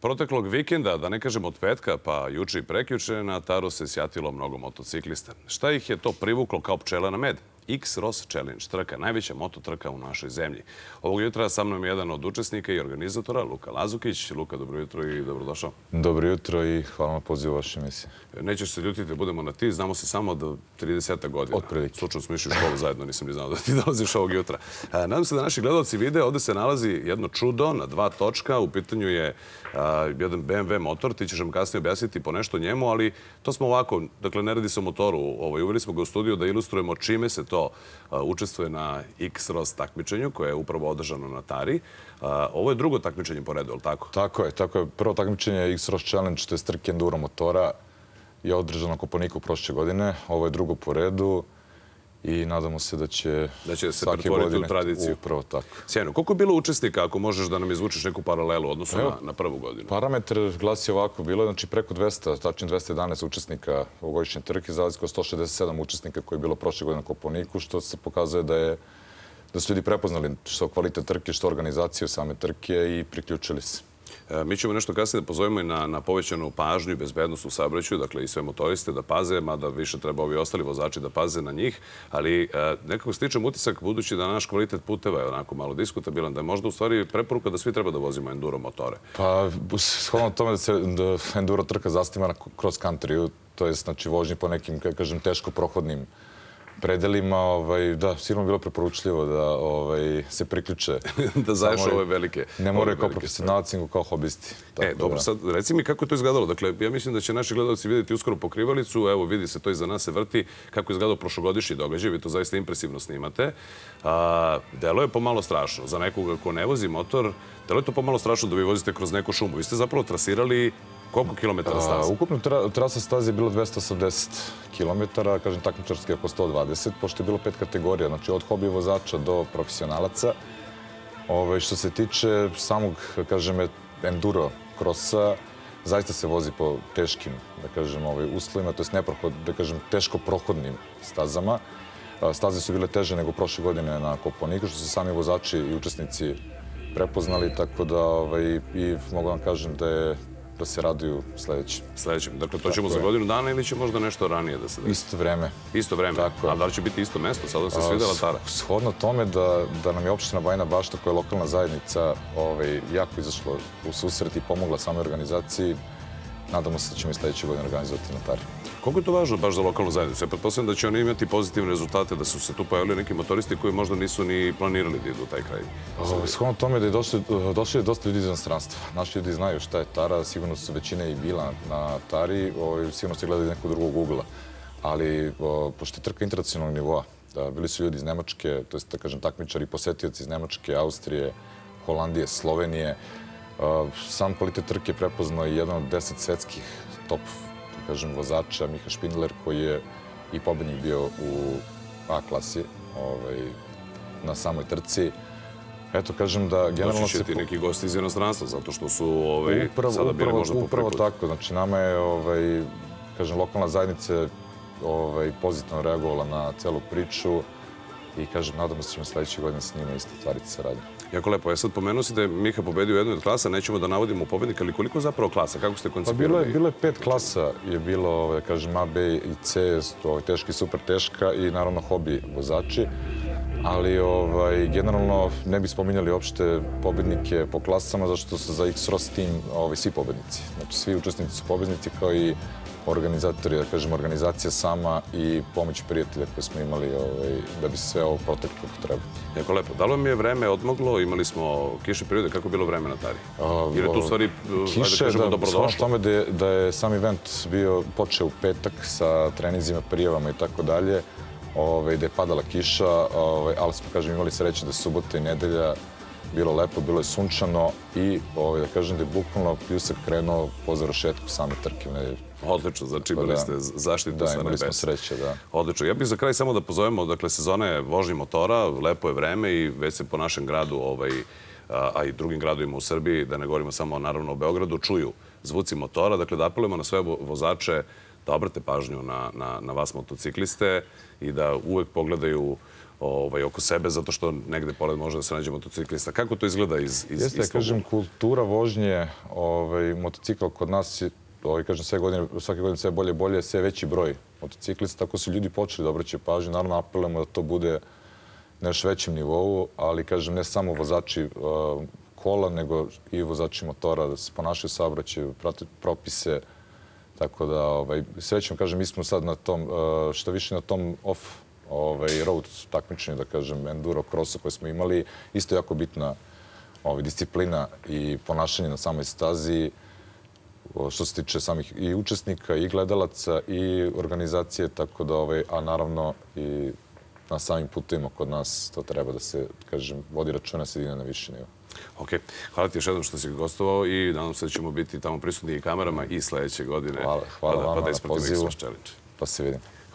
Proteklog vikenda, da ne kažem od petka, pa juče i prekjuče, na Taru se sjatilo mnogo motociklista. Šta ih je to privuklo kao pčela na med? X-Ross Challenge trka, najveća moto trka u našoj zemlji. Ovog jutra sa mnom je jedan od učesnika i organizatora, Luka Lazukić. Luka, dobro jutro i dobrodošao. Dobro jutro i hvala na pozivu vaše emisije. Nećeš se ljutiti da budemo na ti, znamo se samo do 30 godina. Otprilike. Slučajno smo išli u školu zajedno, nisam ni znao da ti dolaziš ovog jutra. Nadam se da naši gledalci vide, ovde se nalazi jedno čudo na 2 točka. U pitanju je jedan BMW motor, ti ćeš nam kasnije objasniti po nešto njemu, ali to smo ovako, dakle ne radi se o motoru. Uveli smo ga u studiju da ilustrujemo čime se to učestvuje na X-Ross takmičenju koje je upravo održano na Tari. Ovo je drugo takmičenje po redu, je li tako? Tako je. Prvo takmičenje je X-Ross Challenge, to je trke enduro motora, je održano na Kopaoniku prošle godine. Ovo je drugo po redu i nadamo se da će se pretvoriti u tradiciju. Upravo tako. Sjajno. Koliko je bilo učesnika, ako možeš da nam izvučeš neku paralelu odnosno na prvu godinu? Parametar glasi ovako, bilo je znači preko 200, tačnije 211 učesnika u ovogodišnje trke, za razliku od 167 učesnika koji je bilo prošle godine na Kopaoniku, što se pokazuje da su ljudi prepoznali što kvalitet trke, što organizaciju same trke i priključili se. Mi ćemo nešto kasnije da pozovemo i na povećanu pažnju i bezbednost u saobraćaju, dakle i sve motoriste da paze, mada više treba ovi ostali vozači da paze na njih, ali nekako stičem utisak, budući da naš kvalitet puteva je onako malo diskutabilan, da je možda u stvari preporuka da svi treba da vozimo enduro motore. Pa, shodno tome da se enduro trka zasniva na cross country, to je znači vožnje po nekim, kako kažem, teško prohodnim predelima, da, sigurno bilo preporučljivo da se priključe. Da zaješ ove velike. Ne moraju kao profesionalci, nego kao hobisti. Dobro, sad reci mi kako je to izgledalo. Dakle, ja mislim da će naši gledalci vidjeti uskoro pokrivalicu. Evo, vidi se, to iza nas se vrti. Kako je izgledao prošlogodišnji događaj, vi to zaista impresivno snimate. Delo je pomalo strašno. Za nekoga ko ne vozi motor, delo je to pomalo strašno da vi vozite kroz neku šumu. Vi ste zapravo trasirali koliko kilometara staze? Ukupno trasa staze je bilo 280 kilometara, kažem takmičarski oko 120, pošto je bilo 5 kategorija, znači od hobi vozača do profesionalaca. Što se tiče samog, kažem, enduro krosa, zaista se vozi po teškim, da kažem, uslovima, to je neprohod, da kažem, teško prohodnim stazama. Staze su bile teže nego prošle godine na Kopaoniku, što su sami vozači i učesnici prepoznali, tako da i mogu vam kažem da se raduju sledećem. Dakle, to ćemo za godinu dana ili će možda nešto ranije da se desi? Isto vreme. Isto vreme? A da li će biti isto mesto? Sada se svidela Tara? Shodno tome da nam je opština Bajina Bašta, koja je lokalna zajednica, jako izašla u susret i pomogla samoj organizaciji, nadamo se da ćemo i sledeće godine organizovati na Tari. Koliko je to važno baš za lokalnu zajednicu? Ja pretpostavljam da će oni imati pozitivne rezultate, da su se tu pojavili neki motoristi koji možda nisu ni planirali da idu u taj kraj. Shodno tome da je došli dosta ljudi iz inostranstva. Naši ljudi znaju šta je Tara, sigurno su većina i bila na Tari, sigurno ste gledali nekog drugog ugla. Ali, pošto je trka internacionalnog nivoa, bili su ljudi iz Nemačke, to je, da kažem, takmičari, posetioci iz Nemačke, Austrije, Holandije, Slovenije. Sam kvalitet trke je prepoznao i jedan od 10 svetskih top, da kažem, vozača, Miha Špindler, koji je i pobednik bio u A klasi na samoj trci. Eto, kažem da generalno doći će ti neki gosti iz inostranstva, zato što su sada bili možda po prvi put. Upravo tako. Znači, nama je, kažem, lokalna zajednica pozitivno reagovala na celu priču i, kažem, nadamo se da ćemo sledeće godine s njima isto stvariti saradnju. Jako lepo. Ja sad pomenuo si da je Miha pobedio u jednoj od klasa, nećemo da navodimo pobednika, ali koliko zapravo klasa? Kako ste koncipirali? Bilo je 5 klasa, je bilo, kažem, A, B i C, teška i super teška i naravno hobi vozači. Ali generalno ne bi spominjali uopšte pobednike po klasama, zašto su za X-Ross tim svi pobednici. Znači, svi učesnici su pobednici, kao i organizatori, da kažem, organizacija sama i pomoć prijatelja koje smo imali da bi se sve ovo proteklo kako treba. Jako lepo. Da li vam je vreme odmoglo? Imali smo kišne periode. Kako je bilo vreme na Tari? Jer je tu u stvari, da kažemo, dobrodošlo? Kiše, tome da je sam event počeo u petak sa treninzima, prijavama i tako dalje, da je padala kiša, ali smo, kažem, imali sreće da je subota i nedelja bilo lepo, bilo je sunčano i, da kažem, da je bukvalno pljusak krenuo po završetku same trke. Odlično, znači imali ste zaštitu sa nebesa. Da, imali smo sreće, da. Odlično. Ja bih za kraj samo da pozovemo, dakle, sezona je vožnje motora, lepo je vreme i već se po našem gradu, a i drugim gradovima u Srbiji, da ne govorimo samo naravno o Beogradu, čuju zvuci motora. Dakle, da apelujemo na sve vozače da obrate pažnju na vas motocikliste i da uvek pogledaju oko sebe, zato što negde pored može da se nađe motociklista. Kako to izgleda iz Jeste, kažem, kultura vožnje motocikla kod nas, kažem, svake godine sve bolje i bolje, sve veći broj motociklista, tako su ljudi počeli da obraćaju pažnju. Naravno, apelujemo da to bude na još većem nivou, ali, kažem, ne samo vozači kola, nego i vozači motora, da se ponašaju saobraćaju, prate propise. Tako da, srećom, kažem, mi smo sad na tom, što više na tom off-road takmičenju, da kažem, enduro crossu koje smo imali, isto jako bitna disciplina i ponašanje na samoj stazi, što se tiče samih i učesnika, i gledalaca, i organizacije, tako da, a naravno i na samim putovima kod nas to treba da se, kažem, vodi računa, se digne na viši nivo. Ok. Hvala ti još jednom što si gostovao i nadam se da ćemo biti tamo prisutni i kamerama i sledeće godine. Hvala vam na pozivu. challenge. Pa se vidimo.